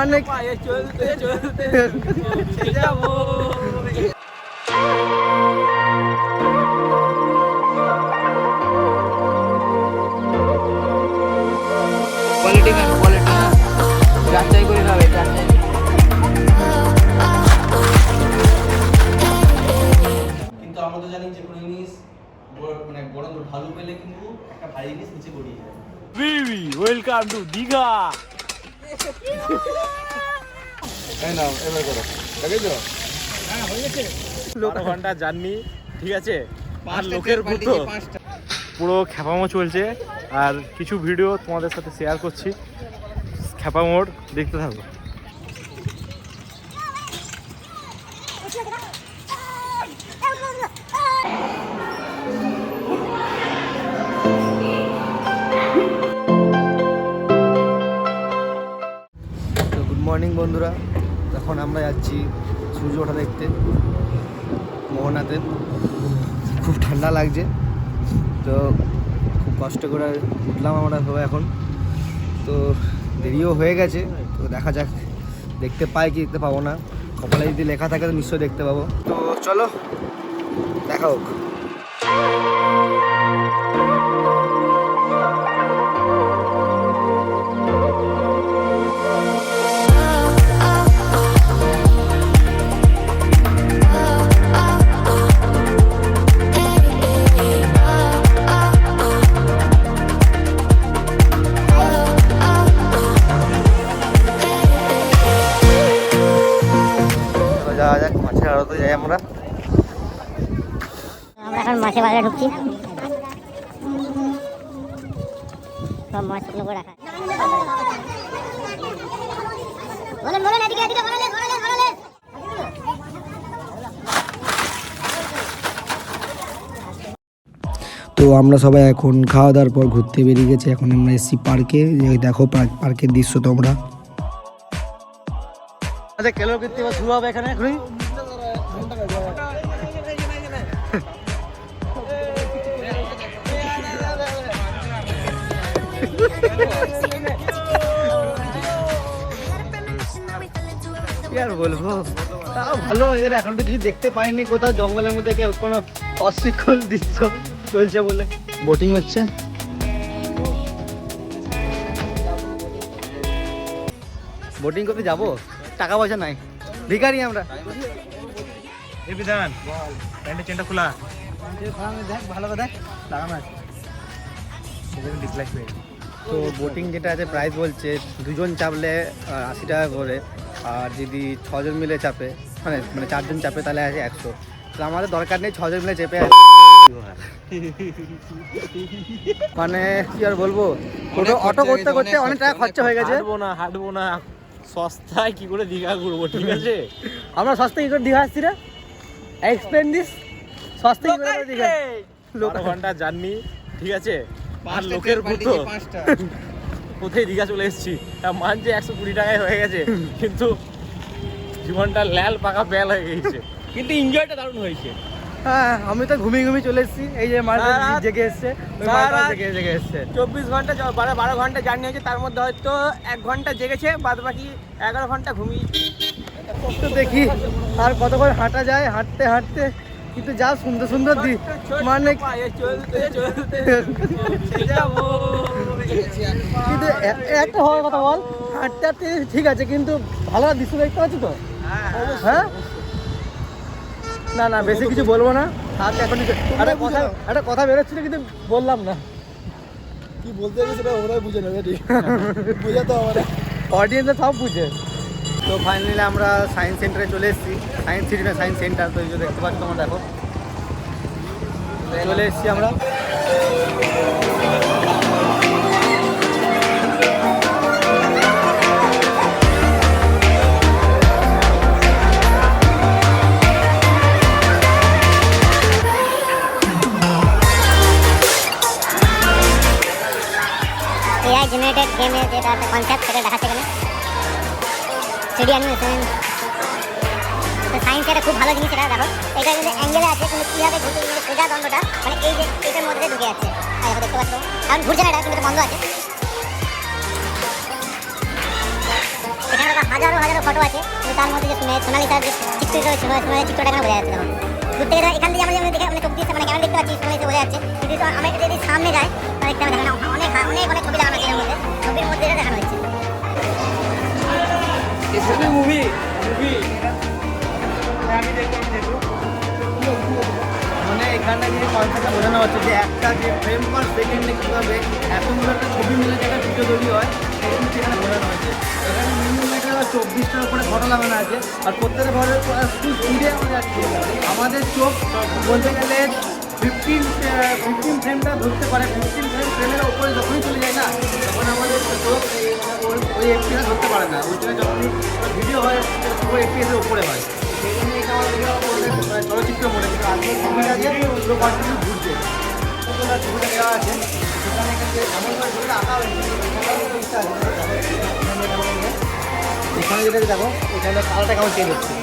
মানে পায়ে চলতে চলতে যাবো। কোয়ালিটি ম্যাম, কোয়ালিটি যাচাই করে খাবে, যাচাই। কিন্তু আমরা তো জানি যে কোনো জিনিস মানে বরং ঢালু পেলে কিন্তু একটা ভারী জিনিস নিচে গড়িয়ে যায়। বিবি ওয়েলকাম টু দীঘা। এই নাও এবার করো, দেখেছো? হ্যাঁ হয়ে গেছে। 12 ঘন্টা জার্নি, ঠিক আছে। আর লোকের ভূতো পুরো খ্যাপামো চলছে, আর কিছু ভিডিও তোমাদের সাথে শেয়ার করছি। খ্যাপামোর দেখতে থাকো। গুড মর্নিং বন্ধুরা, এখন আমরা যাচ্ছি সূর্য ওঠা দেখতে মোহনাতে। খুব ঠান্ডা লাগছে, তো খুব কষ্ট করে উঠলাম আমরা সবাই। এখন তো দেরিও হয়ে গেছে, তো দেখা যাক দেখতে পাই কি দেখতে পাবো না। কপালে যদি লেখা থাকে তো নিশ্চয়ই দেখতে পাবো। তো চলো দেখা হোক। যাওয়া যাক, মাছের আড়তে যাই আমরা। এখন মাছের বাজারে ঢুকছি। সব মাছগুলো করে রাখা। বলেন বলেন, এদিকে এদিকে বলেন বলেন বলেন। তো আমরা সবাই এখন খাওয়া দাওয়ার পর ঘুরতে বেরিয়ে গেছি। এখন আমরা এসেছি পার্কে। দেখো পার্কের দৃশ্য তোমরা। আচ্ছা কেলো করতে শুরু হবে এখানে এখনই। কি আর বলবো, তাও ভালো। এদের এখন তো কিছু দেখতে পাইনি কোথাও, জঙ্গলের মধ্যে কোনো অশৃঙ্খল দৃশ্য চলছে বলে বোটিং হচ্ছে। বোটিং করতে যাবো, টাকা পয়সা নাই, ভিখারি আমরা। এই বিধান প্যান্টের চেনটা খোলা, দেখ ভালো করে দেখ, লাগানো আছে। তো বোটিং যেটা আছে প্রাইস বলছে দুজন চাপলে 80 টাকা করে, আর যদি 6 জন মিলে চাপে মানে 4 জন চাপে তাহলে আছে 100। তো আমাদের দরকার নেই 6 জন মিলে চেপে। মানে কি আর বলবো, অটো করতে করতে অনেক টাকা খরচা হয়ে গেছে। হাঁটবো না সস্তায় কি করে দীঘা ঘুরবো, ঠিক আছে? আমরা সস্তায় কি করে দীঘা আসছি রে? Explain this. সস্তায় কি করে দীঘা? 12 ঘন্টা জার্নি, ঠিক আছে। আর লোকের ভূতো কোথায় দীঘা চলে এসেছি, মানছে 120 টাকায় হয়ে গেছে, কিন্তু জীবনটা ল্যাল পাকা বেল হয়ে গেছে, কিন্তু এনজয়টা দারুণ হয়েছে। হ্যাঁ, আমি তো ঘুমিয়ে ঘুমিয়ে চলে এসেছি। এই যে জেগে এসছে, 24 ঘন্টা 12 ঘন্টা জার্নি হয়েছে, তার মধ্যে হয়তো 1 ঘন্টা জেগেছে, বাদ বাকি 11 ঘন্টা ঘুমিয়েছি। তো দেখি আর কতক্ষণ হাঁটা যায়, হাঁটতে হাঁটতে। কিন্তু যা সুন্দর সুন্দর মানে চলতে চলতে যাবো। কিন্তু একটা হওয়ার কথা বল, হাঁটতে হাঁটতে ঠিক আছে, কিন্তু ভালো দৃশ্য দেখতে পাচ্ছি তো। হ্যাঁ না না, বেশি কিছু বলবো না। হাত এখন একটা কথা বেরোচ্ছিল কিন্তু বললাম না। কি বলতে গেছে সেটা ওরাই বুঝে নেবে, ঠিক বুঝে তো আমাদের অডিয়েন্সে সব বুঝে। তো ফাইনালি আমরা সায়েন্স সেন্টারে চলে এসেছি। সায়েন্স সিটি না, সায়েন্স সেন্টার। তো এই যে দেখতে পাচ্ছ তোমরা, দেখো চলে এসেছি আমরা। AI generated game এর যেটা একটা কনসেপ্ট সেটা দেখাচ্ছে এখানে 3D অ্যানিমেশন। তো সায়েন্স এটা খুব ভালো জিনিস। এটা দেখো, এটা কিন্তু অ্যাঙ্গেলে আছে, কিন্তু কীভাবে ঘুরতে কিন্তু সোজা দণ্ডটা মানে এই যে এটার মধ্যে ঢুকে যাচ্ছে। আর দেখো, দেখতে পাচ্ছ কারণ ঘুরছে না, এটা কিন্তু এটা বন্ধ আছে। এখানে একটা হাত হাজারো ফটো আছে, কিন্তু তার মধ্যে যে সোনালিসার যে চিত্র রয়েছে, সোনালির চিত্রটা এখানে বোঝা যাচ্ছে। দূর থেকে এখান থেকে আমরা যেমন দেখে মানে চোখ দিচ্ছে, মানে কেমন দেখতে পাচ্ছি সোনালিসে বোঝা যাচ্ছে, কিন্তু আমি যদি সামনে যাই তাহলে দেখতে পাবেন অনেক অনেক অনেক ছবি লাগানো আছে এর মধ্যে, ছবির মধ্যে এটা দেখানো হচ্ছে। মুভি মানে এখানে যে কনসেপ্টটা বোঝানো হচ্ছে যে একটা যে ফ্রেম পার সেকেন্ডে কীভাবে এতগুলো একটা ছবি মিলে যে একটা ভিডিও তৈরি হয় সেই জিনিসটা এখানে বোঝানো হচ্ছে। এখানে মিনিমাম একটা 24টার উপরে ফটো লাগানো আছে, আর প্রত্যেকটা ফটোর খুব স্পিডে আমরা যাচ্ছি। আমাদের চোখ বলতে গেলে 15 ফ্রেমটা ধরতে পারে, 15 ফ্রেমের ওপরে যখনই চলে যায় না তখন আমাদের চোখ ওই এফপিএস ধরতে পারে না। ওই জন্য যখনই ভিডিও হয় ওই এফপিএসের উপরে হয়। সেই জন্য এটা আমাদের চলচ্চিত্র মনে কিন্তু আজকে ছবিটা যে পুরো কন্টিনিউ ঘুরছে ছবিটা দেওয়া আছে, সেখানে কিন্তু এমনভাবে ছবিটা আঁকা হয়েছে এখানে যেটা দেখো এখানে কালারটা কেমন চেঞ্জ হচ্ছে।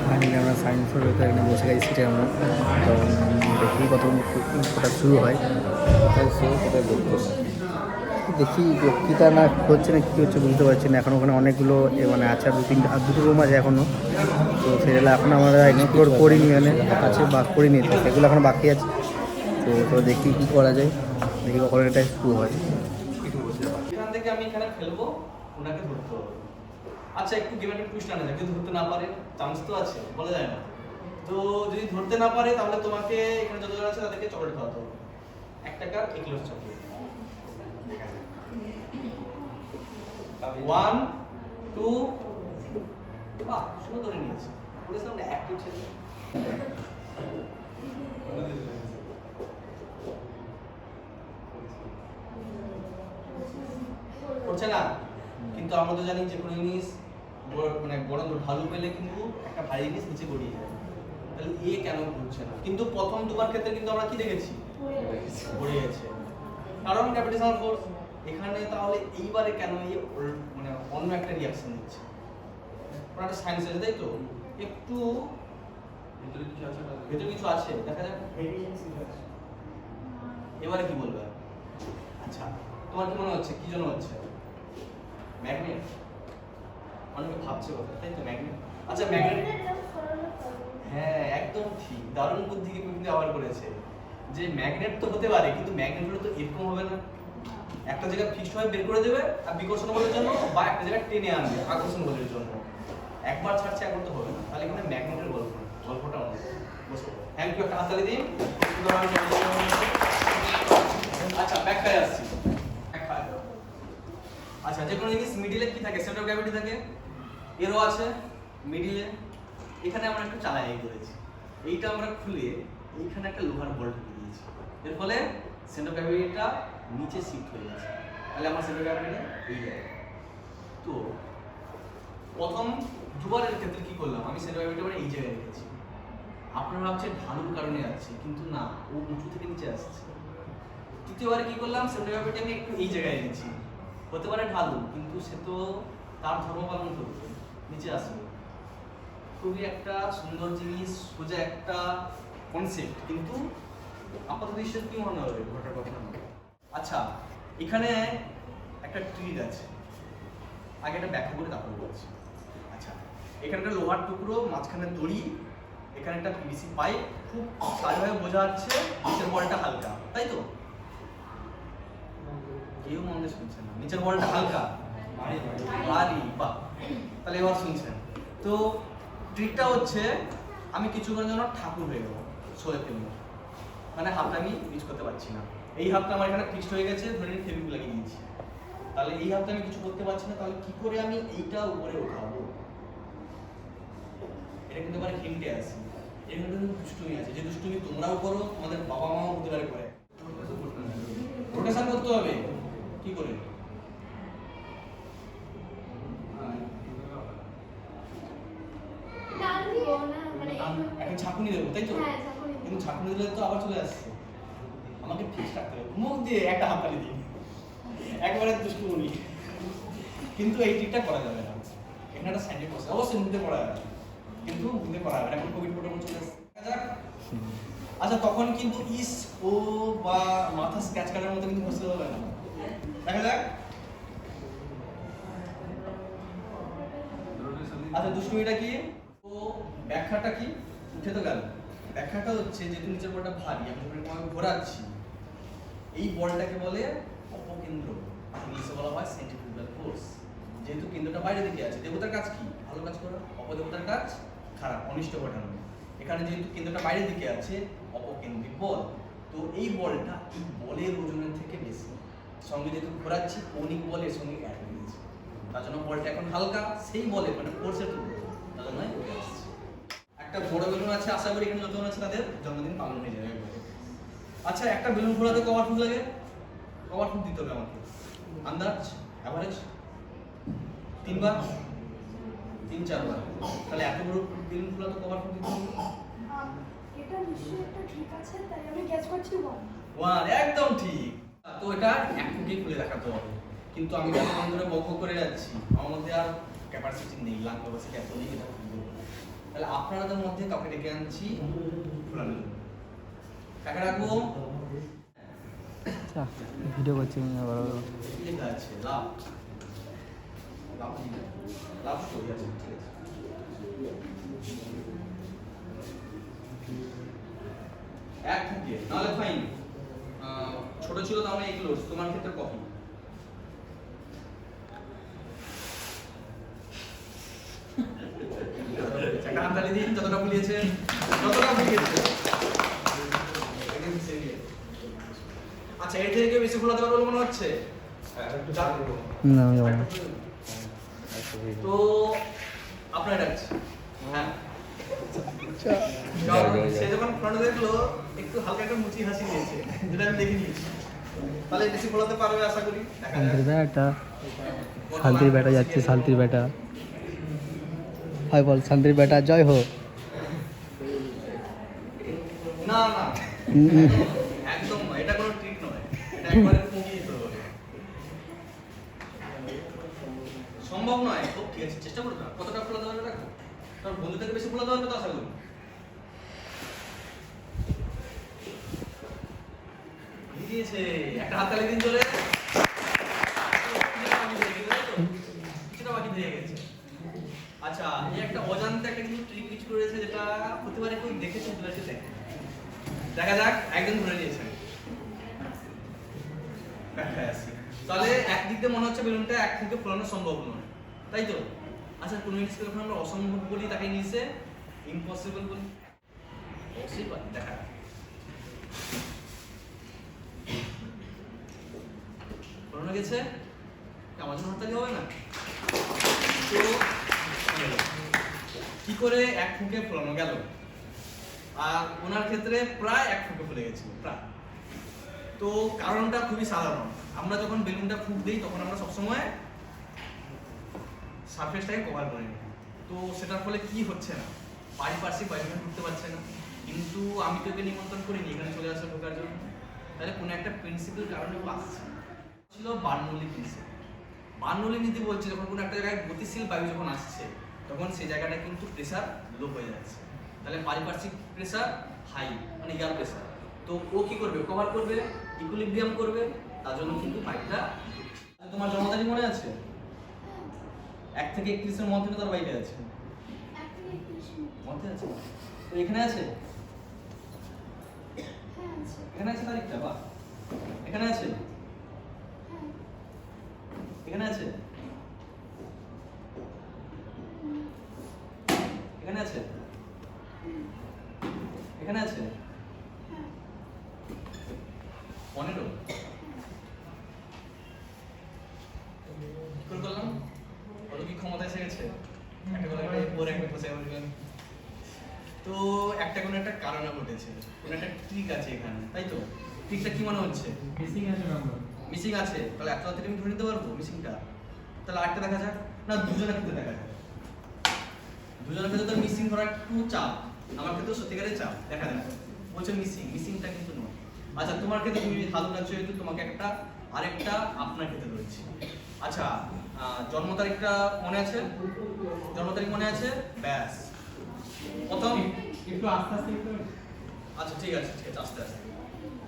ফাইনালি আমরা সায়েন্স ফেয়ারের এখানে বসে গেছি সিটে আমরা, তো দেখি কতটা শুরু হয়, কোথায় শো কোথায় দেখতে দেখি বক্তৃতা না হচ্ছে না কী হচ্ছে বুঝতে পারছি না। এখন ওখানে অনেকগুলো মানে আছে, আর দুটো রুম আছে এখনও, তো সেগুলো এখন আমরা এক্সপ্লোর করিনি, মানে আছে বা করিনি, তো সেগুলো এখন বাকি আছে। তো দেখি কী করা যায়, দেখি কখন এটা শুরু হয়। এখান থেকে আমি এখানে ফেলবো, ওনাকে ধরতে হবে। আচ্ছা একটু গেমে একটা টুইস্ট আনা যায়, কেউ ধরতে না পারে চান্স তো আছে, বলা যায় না। তো যদি ধরতে না পারে তাহলে তোমাকে এখানে যতজন আছে তাদেরকে চকলেট খাওয়াতে হবে, 1 টাকার 1 কিলো চকলেট। 1 2 বাহ সুন্দর ধরে নিয়েছে, বলেছিলাম না অ্যাক্টিভ ছেলে। করছে না, কিন্তু আমরা তো জানি যে কোনো জিনিস মানে গরম ঢালু পেলে কিন্তু একটা ভারী জিনিস নিচে গড়িয়ে যায়, তাহলে এ কেন ঘুরছে না? কিন্তু প্রথম দুবার ক্ষেত্রে কিন্তু আমরা কি দেখেছি, গড়ে গেছে, কারণ গ্র্যাভিটেশনাল ফোর্স। এখানে তাহলে এইবারে কেন মানে অন্য একটা রিয়াকশন দিচ্ছে? ওটা একটা সায়েন্স আছে তাই তো, একটু ভেতরে কিছু আছে দেখা যাক। এবারে কি বলবে? আচ্ছা তোমার কি মনে হচ্ছে কি জন্য হচ্ছে? ম্যাগনেট, অনেকে ভাবছে কথা তাই তো, ম্যাগনেট। আচ্ছা ম্যাগনেট, হ্যাঁ একদম ঠিক, দারুণ বুদ্ধি কিন্তু ব্যবহার করেছে যে ম্যাগনেট তো হতে পারে, কিন্তু ম্যাগনেট হলে তো এরকম হবে না, একটা জায়গায় ফিক্সড হয়ে বের করে দেবে আর বিকর্ষণ বলের জন্য, বা একটা জায়গায় টেনে আনবে আকর্ষণ বলের জন্য। একবার ছাড়ছে একবার তো হবে না, তাহলে এখানে ম্যাগনেটের গল্পটা অন্য। থ্যাংক ইউ, একটা হাততালি দিন। আচ্ছা ব্যাখ্যায় আসছি। আচ্ছা যে কোনো জিনিস মিডিলে কি থাকে, সেন্টার অফ গ্র্যাভিটি থাকে, এরও আছে মিডিলে। এখানে আমরা একটু চালাই করেছি, এইটা আমরা খুলে এইখানে একটা লোহার বল ঢুকিয়ে দিয়েছি, এর ফলে সেন্টার অফ গ্র্যাভিটিটা নিচে শিফট হয়ে গেছে, তাহলে আমার সেন্টার অফ গ্র্যাভিটি এই জায়গায়। তো প্রথম দুবারের ক্ষেত্রে কি করলাম, আমি সেন্টার অফ গ্র্যাভিটি মানে এই জায়গায় রেখেছি। আপনারা ভাবছেন ঢালুর কারণে যাচ্ছে, কিন্তু না, ও উঁচু থেকে নিচে আসছে। তৃতীয়বারে কি করলাম, সেন্টার অফ গ্র্যাভিটি আমি একটু এই জায়গায় এনেছি, হতে পারে ঢালু, কিন্তু সে তো তার ধর্ম পালন করবে, নিচে আসবে। খুবই একটা সুন্দর জিনিস, সোজা একটা কনসেপ্ট, কিন্তু আপাতত দৃশ্যে কি মনে হবে ঘটার কথা না। আচ্ছা এখানে একটা ট্রিক আছে, আগে একটা ব্যাখ্যা করে তারপর বলছি। আচ্ছা এখানে একটা লোহার টুকরো, মাঝখানে দড়ি, এখানে একটা পিভিসি পাইপ, খুব সাধারণভাবে বোঝা যাচ্ছে নিচের বলটা হালকা, তাই তো? কেউ মনে শুনছে না, নিচের বলটা হালকা ভারী, বাহ, তাহলে এবার শুনছেন। তো ট্রিকটা হচ্ছে আমি কিছুক্ষণের জন্য ঠাকুর হয়ে গেল, শোয়ে ফেলবো, মানে হাতটা আমি ইউজ করতে পারছি না, এই হাতটা আমার এখানে ফিক্সড হয়ে গেছে, ধরে নিয়ে ফেভিকুইক লাগিয়ে দিয়েছি, তাহলে এই হাতটা আমি কিছু করতে পারছি না, তাহলে কি করে আমি এইটা উপরে উঠাবো? এটা কিন্তু এবার হিন্টে আসি, এর মধ্যে দুষ্টুমি আছে, যে দুষ্টুমি তোমরাও করো, তোমাদের বাবা মাও হতে পারে করে। রোটেশন করতে হবে, কি করে? এখন ঝাঁকুনি দেবো তাই তো, কিন্তু ঝাঁকুনি দিলে তো আবার চলে আসছে, আমাকে ফিক্স রাখতে হবে, মুখ দিয়ে একটা হাততালি দিই, একবারে দুষ্টু বলি, কিন্তু এই ট্রিকটা করা যাবে না। এখানে একটা স্যান্ডেল বসে, অবশ্যই মুখে পড়া যাবে, কিন্তু মুখে করা যাবে না, এখন কোভিড প্রোটোকল চলে আসছে। আচ্ছা তখন কিন্তু ইস ও বা মাথা স্ক্যাচ কাটার মতো কিন্তু বুঝতে হবে না। দেখা যাক। আচ্ছা দুষ্টুমিটা কি? তো ব্যাখ্যাটা কি? উঠে তো গেল। ব্যাখ্যাটা হচ্ছে যেহেতু নিচের বলটা ভারী, আমি যখন তোমাকে ঘোরাচ্ছি, এই বলটাকে বলে অপকেন্দ্র, ইংলিশে বলা হয় সেন্ট্রিফিউগাল ফোর্স। যেহেতু কেন্দ্রটা বাইরের দিকে আছে, দেবতার কাজ কি? ভালো কাজ করা। অপদেবতার কাজ খারাপ, অনিষ্ট ঘটানো। এখানে যেহেতু কেন্দ্রটা বাইরের দিকে আছে, অপকেন্দ্রিক বল। তো এই বলটা এই বলের ওজনের থেকে বেশি, সঙ্গে যেহেতু ঘোরাচ্ছি কৌণিক বলের সঙ্গে অ্যাড হয়ে গেছে, তার জন্য বলটা এখন হালকা, সেই বলে মানে ফোর্সের তুলনায় তার জন্য উঠে আসছে। একটা বড় বেলুন আছে, আশা করি এখানে যতজন আছে তাদের জন্মদিন পালন হয়ে যাবে। আচ্ছা একটা বেলুন ফোলাতে কবার ফুট লাগে? কবার ফুট দিতে হবে আমাকে? আন্দাজ অ্যাভারেজ 3 বার, 3-4 বার। তাহলে এত বড় বেলুন ফোলাতে কবার ফুট দিতে হবে? এটা নিশ্চয়ই একটা ঠিক আছে, তাই আমি গেস করছি 1। একদম ঠিক। তো এটা এক ফুটেই খুলে দেখাতে হবে, কিন্তু আমি যতক্ষণ ধরে বক করে যাচ্ছি আমার মধ্যে আর ক্যাপাসিটি নেই, লাং ক্যাপাসিটি এত নেই এটা খুলবো। তাহলে আপনাদের মধ্যে কাউকে ডেকে আনছি ফোলানোর জন্য। কাকে রাখবো? ভিডিও করছি লেখা আছে লাভ, লাভ লাভ স্টোরি আছে, ঠিক আছে। এক থেকে নাহলে ফাইন, ছোট ছিল তাহলে মানে এগুলো তোমার ক্ষেত্রে কপি। একটা হাততালি দিন যতটা ভুলিয়েছেন, যতটা ভুলিয়েছেন। আচ্ছা এর থেকে বেশি ফোলাতে পারবো মনে হচ্ছে? তো আপনারা ডাকছি। হ্যাঁ সে যখন ফ্রন্টে দেখলো একটু হালকা একটা মুচি হাসি দিয়েছে, যেটা আমি দেখে নিয়েছি। তাহলে বেশি ফোলাতে পারবে আশা করি। শান্তির বেটা যাচ্ছে, শান্তির বেটা। হয় বল শান্তির বেটা জয় হোক। না না একদম নয়, এটা কোনো ট্রিক নয়, এটা একবারে কমিয়ে দিতে হবে। সম্ভব নয়, খুব ঠিক আছে চেষ্টা করো না। কতটা ফোলাতে পারবে দেখো, কারণ বন্ধু থেকে বেশি ফোলাতে পারবে তো আশা করি। দিয়েছে একটা হাততালি দিন চলে, কিছুটা বাকি দিয়ে গেছে। আচ্ছা এই একটা অজান্তে একটা কিন্তু ট্রিক ইউজ করেছে, যেটা হতে পারে কেউ দেখেছে বুঝেছে। দেখা যাক, একজন ধরে নিয়েছেন। তাহলে একদিক দিয়ে মনে হচ্ছে বেলুনটা এক থেকে ফোলানো সম্ভব নয়, তাই তো? আচ্ছা কোন জিনিসকে যখন আমরা অসম্ভব বলি তাকে নিচে ইম্পসিবল বলি, অবশ্যই পারি। দেখা ফোলানো গেছে, আমার জন্য হাততালি হবে না? তো কি করে এক ফুকে ফোলানো গেল? আর ওনার ক্ষেত্রে প্রায় এক ফুকে ফুলে গেছিল, প্রায়। তো কারণটা খুবই সাধারণ, আমরা যখন বেলুনটা ফুক দিই তখন আমরা সবসময় সারফেসটাকে কভার করে নিই। তো সেটার ফলে কি হচ্ছে না, পারিপার্শ্বিক বায়ুটা ঢুকতে পারছে না। কিন্তু আমি তোকে নিমন্ত্রণ করিনি এখানে চলে আসা ঢোকার জন্য, তাহলে কোনো একটা প্রিন্সিপাল কারণে আসছে। ছিল বার্নৌলি প্রিন্সিপাল। বার্নৌলি নীতি বলছে যখন কোনো একটা জায়গায় গতিশীল বায়ু যখন আসছে তখন সেই জায়গাটা কিন্তু প্রেসার লো হয়ে যাচ্ছে, তাহলে পারিপার্শ্বিক প্রেসার হাই মানে এয়ার প্রেসার। তো ও কি করবে? কভার করবে, ইকুইলিব্রিয়াম করবে, তার জন্য কিন্তু পাইপটা। তোমার জন্ম তারিখ মনে আছে? 1 থেকে 31 এর মধ্যে তার বাইরে আছে, মধ্যে আছে। তো এখানে আছে, এখানে আছে তারিখটা, বাহ। এখানে আছে, এখানে আছে, এখানে আছে, এখানে আছে 15। কি করে করলাম? বলো কি ক্ষমতা এসে গেছে? একটা করে পরে একটা বসে বলবেন। তো একটা কোনো একটা কারণে ঘটেছে, কোনো একটা ট্রিক আছে এখানে, তাই তো? ট্রিকটা কি মনে হচ্ছে? মিসিং আছে নাম্বার, মিসিং আছে। তাহলে একটা থেকে আমি ধরে নিতে পারবো মিসিংটা। তাহলে আরেকটা দেখা যাক না, দুজনের ক্ষেত্রে দেখা যাক। দুজনের ক্ষেত্রে তো মিসিং ধরা একটু চাপ, আমার ক্ষেত্রে সত্যিকারের চাপ। দেখা যাক, বলছে মিসিং, মিসিংটা কিন্তু নয়। আচ্ছা তোমার ক্ষেত্রে তুমি হাত উঠাচ্ছ, যেহেতু তোমাকে একটা আরেকটা আপনার ক্ষেত্রে রয়েছে। আচ্ছা জন্ম তারিখটা মনে আছে? জন্ম তারিখ মনে আছে? ব্যাস প্রথম একটু আস্তে আস্তে আচ্ছা ঠিক আছে আস্তে আস্তে।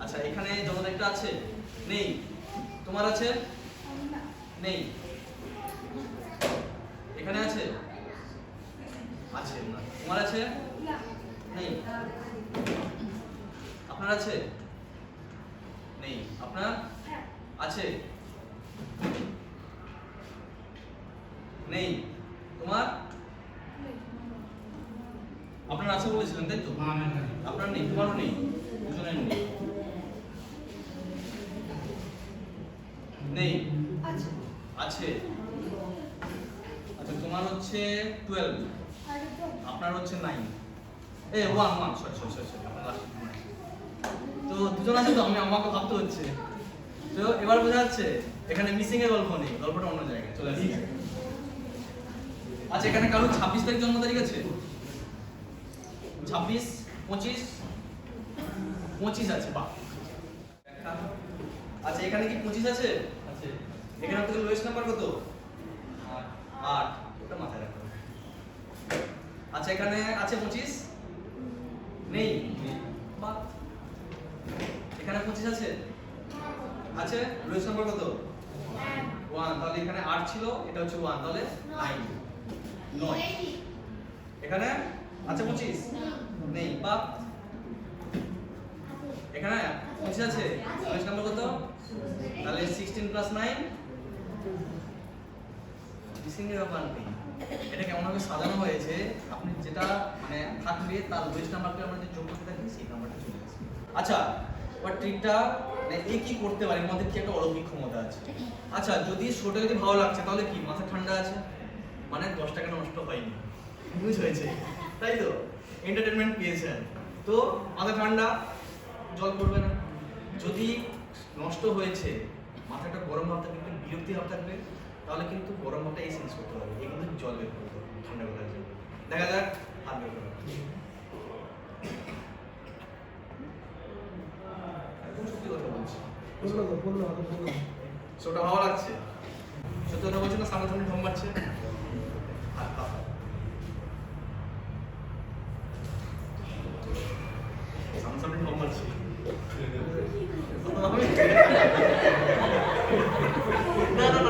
আচ্ছা এখানে জনতা একটা আছে? নেই। তোমার আছে? নেই। এখানে আছে? আছে না। তোমার আছে? নেই। আপনার আছে? নেই। আপনার আছে? নেই। তোমার? আপনার আছে বলেছিলেন তাই তো? আপনার নেই, তোমারও নেই, দুজনের নেই। নেই। আছে। আচ্ছা তোমার হচ্ছে 12, আপনার হচ্ছে 9, 1 সরি আপনার last 9। তো দুজন আছে তো, আমাকে ভাবতে হচ্ছে। তো এবার বোঝা যাচ্ছে এখানে মিসিং এর গল্প নেই, গল্পটা অন্য জায়গায় চলে আসছে। আচ্ছা এখানে কারো 26 তারিখ জন্ম তারিখ আছে? 26, 25 আছে, বাহ। আচ্ছা এখানে কি 25 আছে? আছে। এখানে থেকে লোয়েস্ট নাম্বার কত? 8, ওটা মাথায় রাখো। আচ্ছা এখানে আছে 25? নেই, বাহ। এখানে 25 আছে? আছে। লোয়েস্ট নাম্বার কত? 1, তাহলে এখানে 8 ছিল, এটা হচ্ছে 1, তাহলে 9। এখানে আছে 25? নেই, বাহ। এখানে 25 আছে, লোয়েস্ট নাম্বার কত? তাহলে 16 + 9, মিসিং এর ব্যাপার নেই। এটা কেমন ভাবে সাজানো হয়েছে, আপনি যেটা মানে থাকবে তার লোয়েস্ট নাম্বারকে আমরা যে যোগ করতে থাকি সেই নাম্বারটা চলে আসে। আচ্ছা ওর ট্রিকটা মানে এ কি করতে পারে, এর মধ্যে কি একটা অলৌকিক ক্ষমতা আছে। আচ্ছা যদি শোটা যদি ভালো লাগছে তাহলে কি মাথা ঠান্ডা আছে, মানে 10 টাকা নষ্ট হয়নি, বুঝ হয়েছে তাই তো, এন্টারটেইনমেন্ট পেয়েছেন তো মাথা ঠান্ডা, জল পড়বে না। যদি নষ্ট হয়েছে, মাথাটা গরম ভাব থাকবে, একটু বিরক্তি ভাব থাকবে, তাহলে কিন্তু গরম ভাবটা এই সেন্স করতে হবে, এই কিন্তু জল বের করতে হবে ঠান্ডা করার জন্য। দেখা যাক হাত বের করো। একদম সত্যি কথা বলছি, শোটা ভালো লাগছে, সত্যি কথা বলছি না, সামনাসামনি ঢং মারছে। সামনাসামনি ঢং মারছে।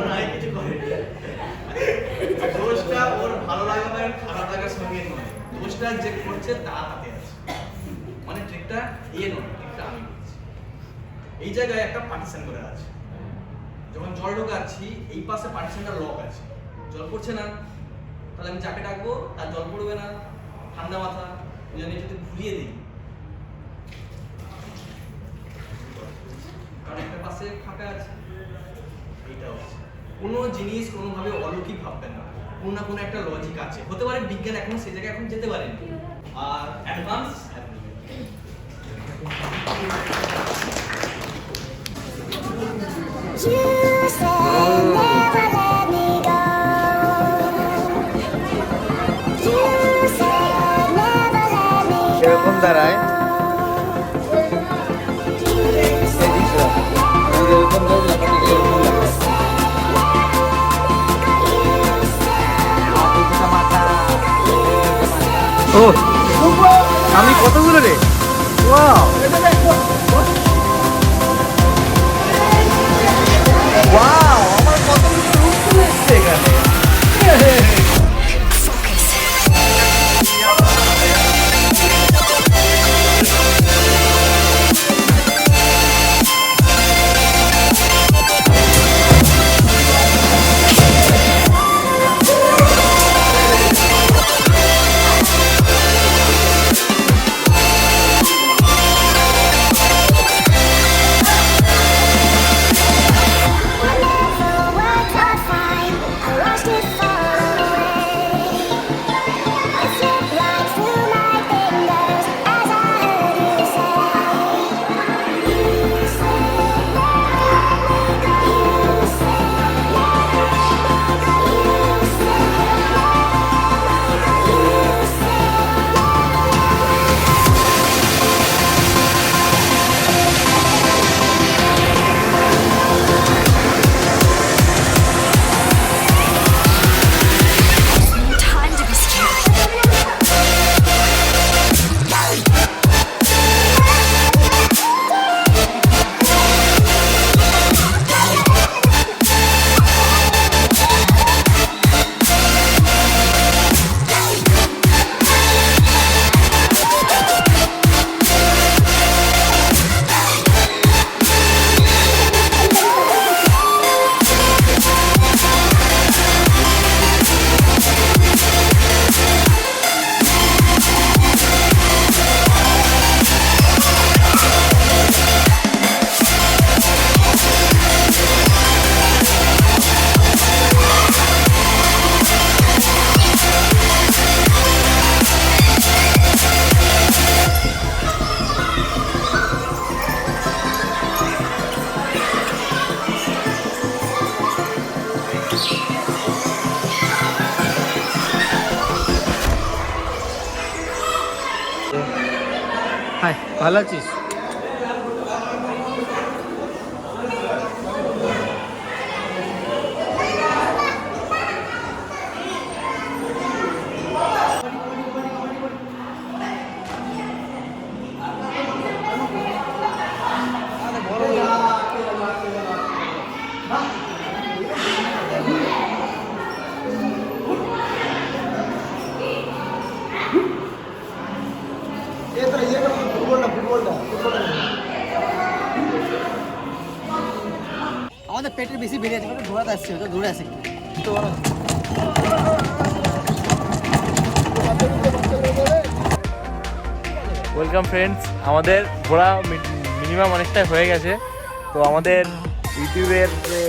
না কিছু করে দোষটা ওর ভালো লাগা বা খারাপ লাগার সঙ্গে নয়, দোষটা যে করছে তার হাতে আছে। মানে ট্রিকটা নয়, ট্রিকটা আমি করছি। এই জায়গায় একটা পার্টিশন করে আছে, যখন জল ঢোকাচ্ছি এই পাশে পার্টিশনটা লক আছে, জল পড়ছে না, তাহলে আমি যাকে ডাকবো তার জল পড়বে না, ঠান্ডা মাথা, ওই জন্য যদি ঘুরিয়ে দিই, কারণ একটা পাশে ফাঁকা আছে। এইটা হচ্ছে কোনো জিনিস কোনোভাবে অলৌকিক ভাববেন না, কোনো না কোনো একটা লজিক আছে, হতে পারে বিজ্ঞান এখন সেই জায়গায় এখন যেতে পারেন। আর অ্যাডভান্স এরকম দাঁড়ায় ও আমি কতগুলো রে, ওয়াও ওয়াও, আমার কতগুলো রূপ চলে এসছে এখানে। ভালো আছিস? আমাদের পেটের বেশি বেড়ে আছে, ঘোরাতে আসছে, দৌড়ে আসে তো বলো। ওয়েলকাম ফ্রেন্ডস, আমাদের ঘোরা মিনিমাম অনেকটাই হয়ে গেছে। তো আমাদের ইউটিউবের যে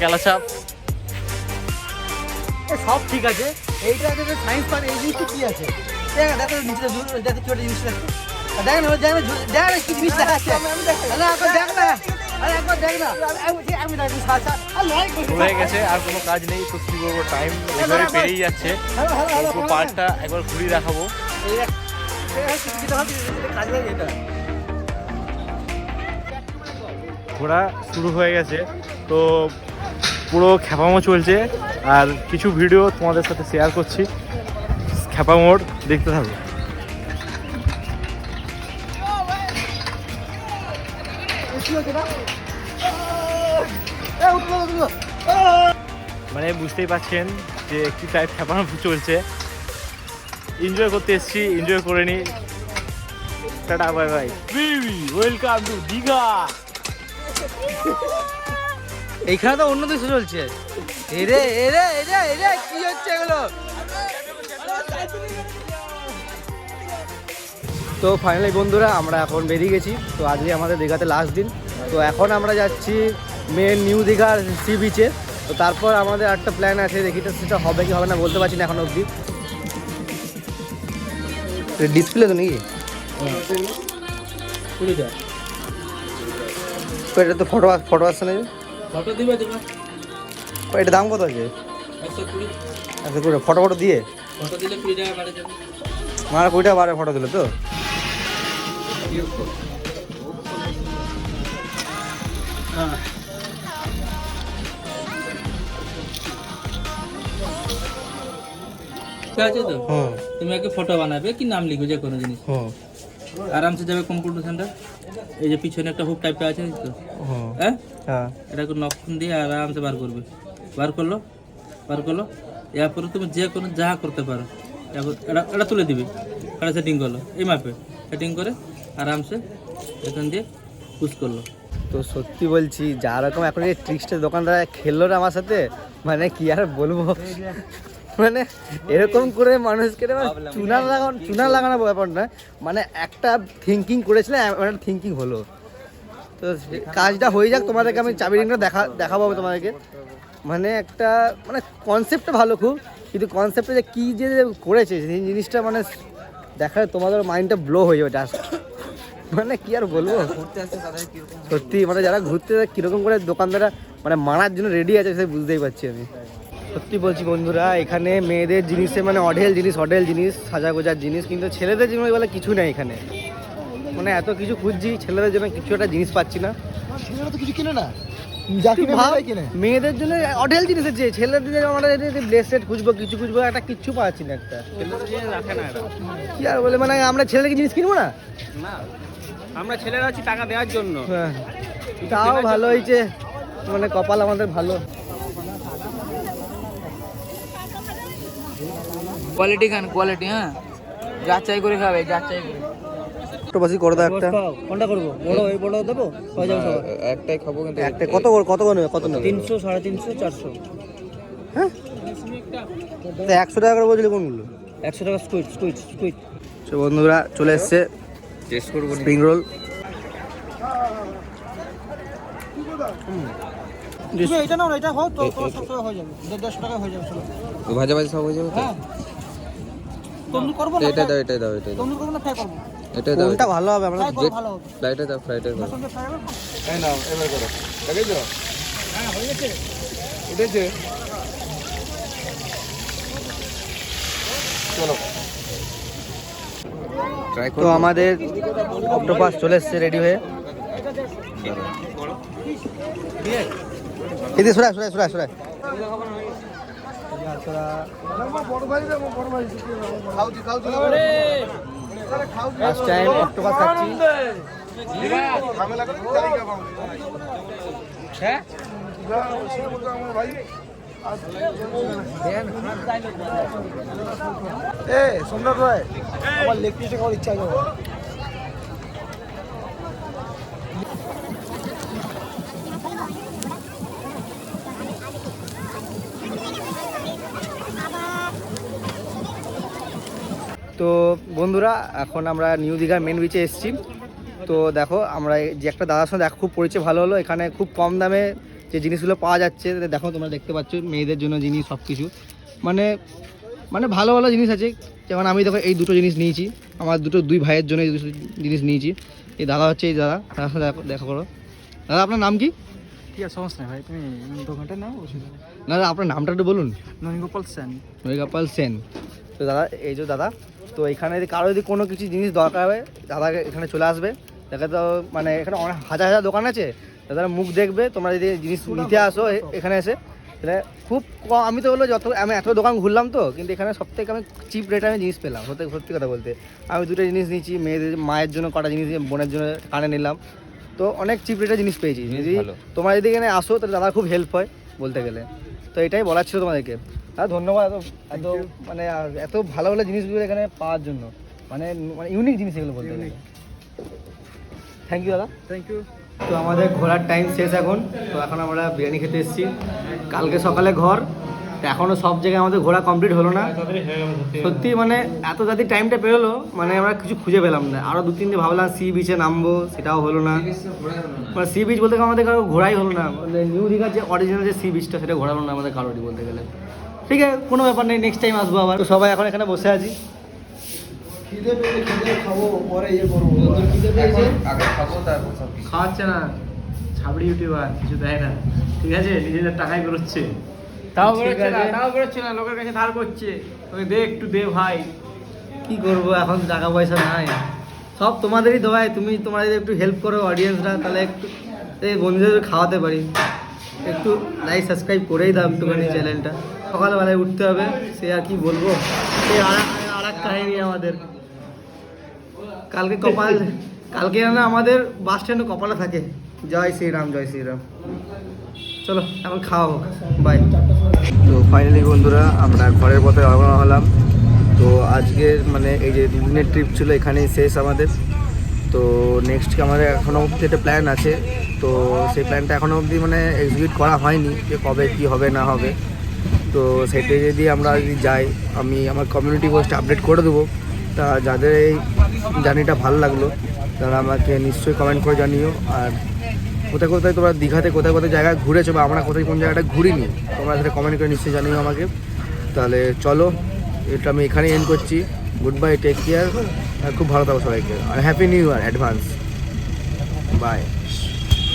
ক্যালাচাপ সব ঠিক আছে, এইটা আছে সায়েন্স পার্ক, এই জিনিসটা কি আছে? দেখ দেখো নিচে দেখো কি জিনিস আছে, দেখ না দেখ দেখ কি জিনিস দেখাচ্ছে, আরে একবার দেখ না, আরে একবার দেখ না, আমি দেখি সাথে হয়ে গেছে, আর কোনো কাজ নেই। তো কী করবো, টাইম এভাবে পেরিয়ে যাচ্ছে। পুরো পার্কটা একবার ঘুরিয়ে দেখাবো। কাজ লাগে এটা। ঘোরা শুরু হয়ে গেছে, তো পুরো খ্যাপামো চলছে, আর কিছু ভিডিও তোমাদের সাথে শেয়ার করছি। খ্যাপামোর দেখতে থাকো। মানে বুঝতেই পারছেন যে একটি টাইপ খ্যাপানো চলছে। এনজয় করতে এসেছি, এনজয় করে নিই। Tata bye bye, welcome to Digha. এইখানে তো অন্য কিছু চলছে। এরে এরে এরে এরে কি হচ্ছে এগুলো? তো ফাইনালি বন্ধুরা আমরা এখন বেরিয়ে গেছি। তো আজকে আমাদের দীঘাতে লাস্ট দিন। তো এখন আমরা যাচ্ছি মেন নিউ দীঘার সি বিচে। তো তারপর আমাদের একটা প্ল্যান আছে, দেখি তো সেটা হবে কি হবে না বলতে পারছি না এখন অবধি। ডিসপ্লে তো নাকি? তো এটা তো ফটো আসছে না? ফটো দিবে দিবা, এটা দাম কত আছে? 120। আচ্ছা করে ফটো দিয়ে ফটো দিলে 20 টাকা বাড়ে যাবে। মারা 20 টাকা বারে ফটো দিলে তো? হ্যাঁ ঠিক আছে। তো তুমি আগে ফটো বানাবে, কি নাম লিখবে যে কোনো জিনিস, আরামসে যাবে কম্পিউটার সেন্টার। এই যে পিছনে একটা হুক টাইপটা আছে তো, হ্যাঁ এটাকে নখন দিয়ে আরামসে বার করবে। বার করলো এরপরে তুমি যে কোনো যা করতে পারো। এটা তুলে দিবে, এটা সেটিং করলো এই মাপে, সেটিং করে আরামসে এখান দিয়ে পুশ করলো। তো সত্যি বলছি, যা রকম এখন এই ট্রিক্সটা দোকানদার খেললো না আমার সাথে, মানে কি আর বলবো। মানে এরকম করে মানুষকে চুনা লাগানো ব্যাপার না, মানে একটা থিঙ্কিং করেছিলাম, একটা থিঙ্কিং হলো। তো কাজটা হয়ে যাক, তোমাদেরকে আমি চাবি রিংটা দেখাবো তোমাদেরকে। মানে একটা মানে কনসেপ্টটা ভালো খুব, কিন্তু কনসেপ্টটা যে কী যে করেছে সেই জিনিসটা মানে দেখালে তোমাদের মাইন্ডটা ব্লো হয়ে যাবে জাস্ট। মানে কি আর বলবো, সত্যি মানে যারা ঘুরতে যায় কীরকম করে দোকানদাররা মানে মারার জন্য রেডি আছে সে বুঝতেই পারছি আমি। সত্যি বলছি বন্ধুরা, এখানে মেয়েদের জিনিসে মানে অঢেল জিনিস সাজা গোজার জিনিস, কিন্তু ছেলেদের জন্য বলে কিছু নেই এখানে। মানে এত কিছু খুঁজছি, ছেলেদের জন্য কিছু একটা জিনিস পাচ্ছি না। কিছু কিনে না, মেয়েদের জন্য অঢেল জিনিস আছে, ছেলেদের জন্য আমরা ব্রেসলেট খুঁজবো, কিছু খুঁজবো, একটা কিচ্ছু পাচ্ছি না একটা। কি আর বলে, মানে আমরা ছেলেদেরকে জিনিস কিনবো না, আমরা ছেলেরা আছি টাকা দেওয়ার জন্য। হ্যাঁ তাও ভালো হয়েছে, মানে কপাল আমাদের ভালো। কোয়ালিটি খান, কোয়ালিটি, হ্যাঁ যাচাই করে খাবে, যাচাই করে। বাসি করে দাও একটা। কোনটা করবো? বড় এই বড় দেবো, হয়ে যাবে সবার। একটাই খাবো, কিন্তু একটা কত নেবে? কত নেবে? 300, 350, 400। হ্যাঁ 100 টাকা করে বলছিলে কোনগুলো? 100 টাকা স্কুইড। তো বন্ধুরা চলে এসছে টেস্ট করবো স্প্রিং রোল। এটা না, এটা হোক তো সব হয়ে যাবে, 150 টাকা হয়ে যাবে সব। ভাজা সব হয়ে যাবে। হ্যাঁ তুমি করব না, এটা দাও তুমি করব না, ফ্রাই করব। এটা দাও, কোনটা ভালো হবে? আমরা ভালো হবে। ফ্রাইটা দাও, ফ্রাইটা দাও। এই নাও, এবার করো। দেখেছো? হ্যাঁ হয়ে গেছে, উঠেছে। চলো ট্রাই করব। তো আমাদের অক্টোপাস চলে এসছে রেডি হয়ে। এদিকে সরাই সরাই সরাই সরাই ফার্স্ট টাইম অক্টোপাস খাচ্ছি। সোমনাথ ভাই আমার লেগ পিসে খাওয়ার ইচ্ছা আছে। তো বন্ধুরা এখন আমরা নিউ দীঘার মেন বিচে এসেছি। তো দেখো আমরা যে একটা দাদার সঙ্গে খুব পরিচয় ভালো হলো। এখানে খুব কম দামে যে জিনিসগুলো পাওয়া যাচ্ছে দেখো, তোমরা দেখতে পাচ্ছ মেয়েদের জন্য জিনিস সব কিছু মানে মানে ভালো ভালো জিনিস আছে। যেমন আমি দেখো এই দুটো জিনিস নিয়েছি, আমার দুই ভাইয়ের জন্য এই দুটো জিনিস নিয়েছি। এই দাদা হচ্ছে এই দাদার সাথে দেখা করো। দাদা আপনার নাম কি? ঠিক আছে, সমস্যা নেই ভাই, তুমি দোকানটার নাম না দাদা আপনার নামটা একটু বলুন। ননীগোপাল সেন। ননীগোপাল সেন। তো দাদা এই যে দাদা, তো এখানে যদি কারো যদি কোনো কিছু জিনিস দরকার হবে দাদা এখানে চলে আসবে। দেখা তো মানে এখানে অনেক হাজার হাজার দোকান আছে, দাদার মুখ দেখবে। তোমরা যদি জিনিস নিতে আসো এখানে এসে, তাহলে খুব কম। আমি তো বললো আমি এত দোকান ঘুরলাম তো, কিন্তু এখানে সবথেকে আমি চিপ রেটে আমি জিনিস পেলাম। সত্যি কথা বলতে আমি দুটো জিনিস নিয়েছি, মেয়েদের মায়ের জন্য কটা জিনিস, বোনের জন্য কানে নিলাম। তো অনেক চিপ রেটে জিনিস পেয়েছি। যদি তোমরা যদি এখানে আসো তাহলে দাদার খুব হেল্প হয় বলতে গেলে। তো এটাই বলার ছিল তোমাদেরকে। আর ধন্যবাদ এত মানে এত ভালো ভালো জিনিসগুলো এখানে পাওয়ার জন্য, মানে ইউনিক জিনিস এগুলো বলতে গেলে। থ্যাংক ইউ দাদা। Thank you. তো আমাদের ঘোরার টাইম শেষ এখন। তো এখন আমরা বিরিয়ানি খেতে এসেছি। কালকে সকালে ঘর, এখনও সব জায়গায় আমাদের ঘোরা কমপ্লিট হলো না। সত্যি মানে এত যাতে টাইমটা পেরোলো, মানে আমরা কিছু খুঁজে পেলাম না। আরও 2-3 দিন ভাবলাম সি বিচে নামবো, সেটাও হলো না। মানে সি বিচ বলতে আমাদের কারো ঘোরাই হলো না। মানে নিউ দীঘার যে অরিজিনাল যে সি বিচটা সেটা ঘোরা হলো না আমাদের কারোরই বলতে গেলে। ঠিক আছে, কোনো ব্যাপার নেই, নেক্সট টাইম আসবো আবার। তো সবাই এখন এখানে বসে আছি। খিদে পেলে খিদে খাবো, পরে ইয়ে করবো। খিদে পেয়েছে খাওয়াচ্ছে না, ছাবড়ি ইউটিউবার, কিছু দেয় না। ঠিক আছে, নিজেদের টাকায় বেরোচ্ছে। তাও বেরোচ্ছে না, লোকের কাছে ধার করছে। তোকে দে, একটু দে ভাই। কি করবো, এখন টাকা পয়সা নাই। সব তোমাদেরই দোয়ায়, তোমরা যদি একটু হেল্প করো অডিয়েন্সরা, তাহলে একটু বন্ধুদের খাওয়াতে পারি। একটু লাইক সাবস্ক্রাইব করেই দাও একটুখানি চ্যানেলটা। সকালবেলায় উঠতে হবে, সে আর কি বলবো, সে আর এক কাহিনী আমাদের। কালকে না আমাদের বাস স্ট্যান্ডে কপালে থাকে। জয় শ্রীরাম, জয় শ্রীরাম। চলো এখন খাওয়া হোক, বাই। তো ফাইনালি বন্ধুরা আমরা ঘরের পথে রওনা হলাম। তো আজকের মানে এই যে 2 দিনের ট্রিপ ছিল এখানেই শেষ আমাদের। তো নেক্সট আমাদের এখনও অবধি একটা প্ল্যান আছে। তো সেই প্ল্যানটা এখনও অবধি মানে এক্সিকিউট করা হয়নি, যে কবে কী হবে না হবে। তো সেটাই যদি আমরা যদি যাই, আমি আমার কমিউনিটি পোস্টে আপডেট করে দেবো। তা যাদের এই জার্নিটা ভালো লাগলো তারা আমাকে নিশ্চয়ই কমেন্ট করে জানিও। আর কোথায় কোথায় তোমরা দীঘাতে কোথায় কোথায় জায়গায় ঘুরেছো বা আমরা কোথায় কোন জায়গাটা ঘুরিনি, তোমরা সেটা কমেন্ট করে নিশ্চয়ই জানিও আমাকে। তাহলে চলো, এটা আমি এখানেই এন্ড করছি। গুড বাই, টেক কেয়ার, খুব ভালো থাকো সবাইকে, আর happy new year advance. By.